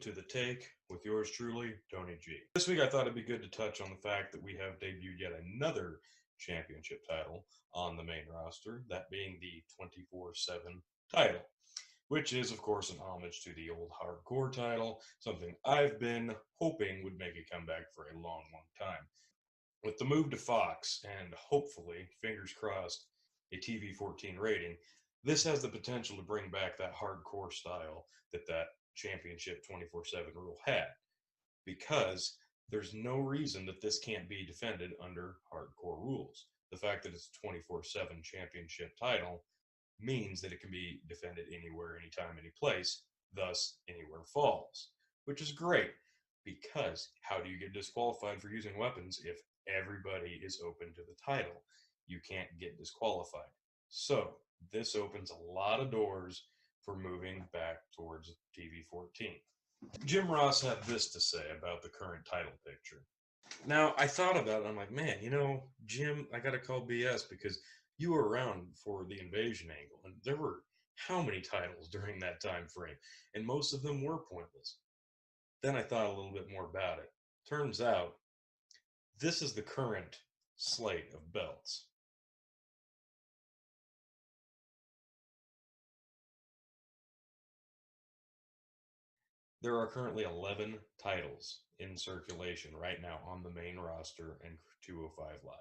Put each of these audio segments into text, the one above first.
to The Take with yours truly, Tony G. This week I thought it'd be good to touch on the fact that we have debuted yet another championship title on the main roster, that being the 24/7 title, which is, of course, an homage to the old hardcore title, something I've been hoping would make a comeback for a long, long time. With the move to Fox and hopefully, fingers crossed, a TV-14 rating, this has the potential to bring back that hardcore style that championship 24/7 rule had, because there's no reason that this can't be defended under hardcore rules. The fact that it's a 24/7 championship title means that it can be defended anywhere, anytime, any place, thus anywhere falls, which is great, because how do you get disqualified for using weapons if everybody is open to the title? You can't get disqualified. So this opens a lot of doors for moving back towards TV-14. Jim Ross had this to say about the current title picture. Now, I thought about it. I'm like, man, Jim, I got to call BS, because you were around for the invasion angle, and there were how many titles during that time frame, and most of them were pointless. Then I thought a little bit more about it. Turns out, this is the current slate of belts. There are currently 11 titles in circulation right now on the main roster and 205 Live.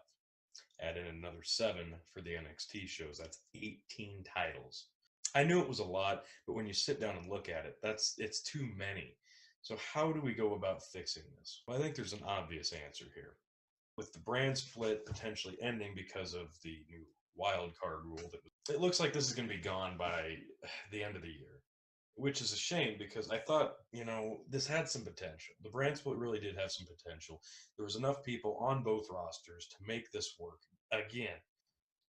Add in another 7 for the NXT shows. That's 18 titles. I knew it was a lot, but when you sit down and look at it, it's too many. So how do we go about fixing this? Well, I think there's an obvious answer here. With the brand split potentially ending because of the new wild card rule, it looks like this is going to be gone by the end of the year, which is a shame, because I thought, this had some potential. The brand split really did have some potential. There was enough people on both rosters to make this work. Again,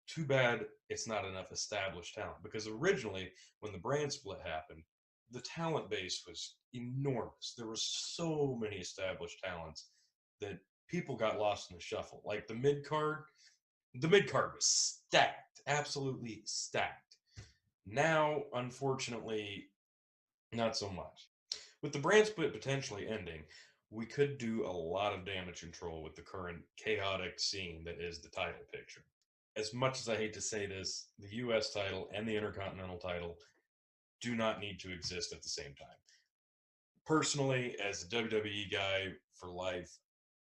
too bad it's not enough established talent, because originally, when the brand split happened, the talent base was enormous. There were so many established talents that people got lost in the shuffle. Like the mid-card was stacked, absolutely stacked. Now, unfortunately, not so much. With the brand split potentially ending, we could do a lot of damage control with the current chaotic scene that is the title picture. As much as I hate to say this, the US title and the Intercontinental title do not need to exist at the same time. Personally, as a WWE guy for life,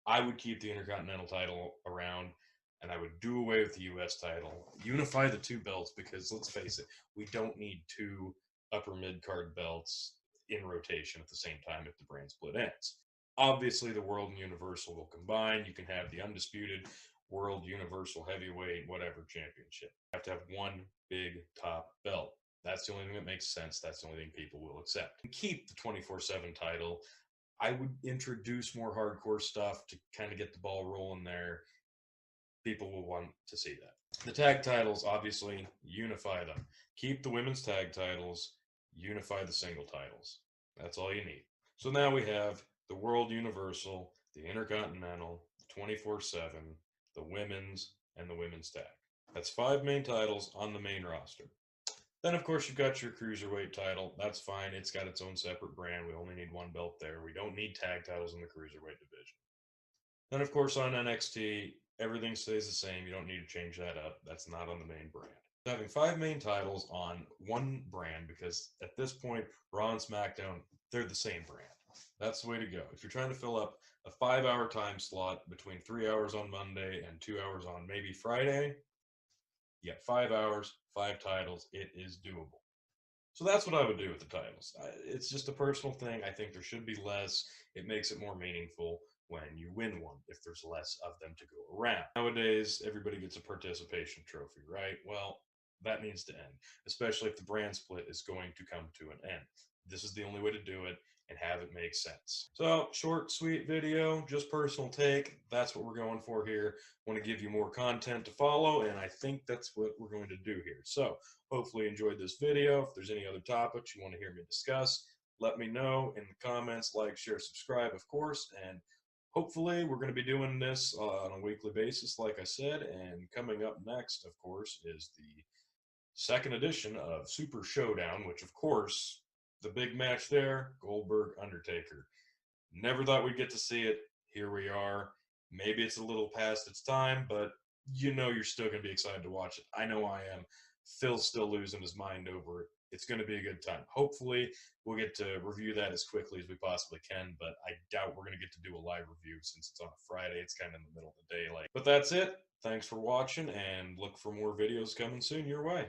I would keep the Intercontinental title around, and I would do away with the US title. Unify the two belts, because let's face it, we don't need two upper mid-card belts in rotation at the same time if the brand split ends. Obviously, the World and Universal will combine. You can have the undisputed World, Universal, Heavyweight, whatever championship. You have to have one big top belt. That's the only thing that makes sense. That's the only thing people will accept. Keep the 24/7 title. I would introduce more hardcore stuff to kind of get the ball rolling there. People will want to see that. The tag titles, obviously, unify them. Keep the women's tag titles, unify the single titles. That's all you need. So now we have the World Universal, the Intercontinental, the 24/7, the women's, and the women's tag. That's 5 main titles on the main roster. Then, of course, you've got your Cruiserweight title. That's fine. It's got its own separate brand. We only need one belt there. We don't need tag titles in the Cruiserweight division. Then, of course, on NXT, everything stays the same. You don't need to change that up. That's not on the main brand. Having 5 main titles on one brand, because at this point, Raw and SmackDown, they're the same brand. That's the way to go. If you're trying to fill up a 5-hour time slot between 3 hours on Monday and 2 hours on maybe Friday, you got 5 hours, 5 titles. It is doable. So that's what I would do with the titles. It's just a personal thing. I think there should be less. It makes it more meaningful when you win one, if there's less of them to go around. Nowadays, everybody gets a participation trophy, right? Well, that needs to end, especially if the brand split is going to come to an end. This is the only way to do it and have it make sense. So, short, sweet video, just personal take. That's what we're going for here. Want to give you more content to follow, and I think that's what we're going to do here. So, hopefully you enjoyed this video. If there's any other topics you want to hear me discuss, let me know in the comments. Like, share, subscribe, of course, and hopefully we're going to be doing this on a weekly basis, like I said, and coming up next, of course, is the second edition of Super Showdown, which, of course, The big match there, Goldberg Undertaker. Never thought we'd get to see it. Here we are. Maybe it's a little past its time, but you know you're still going to be excited to watch it. I know I am. Phil's still losing his mind over it. It's going to be a good time. Hopefully, we'll get to review that as quickly as we possibly can, but I doubt we're going to get to do a live review since it's on a Friday. It's kind of in the middle of the day. But that's it. Thanks for watching, and look for more videos coming soon your way.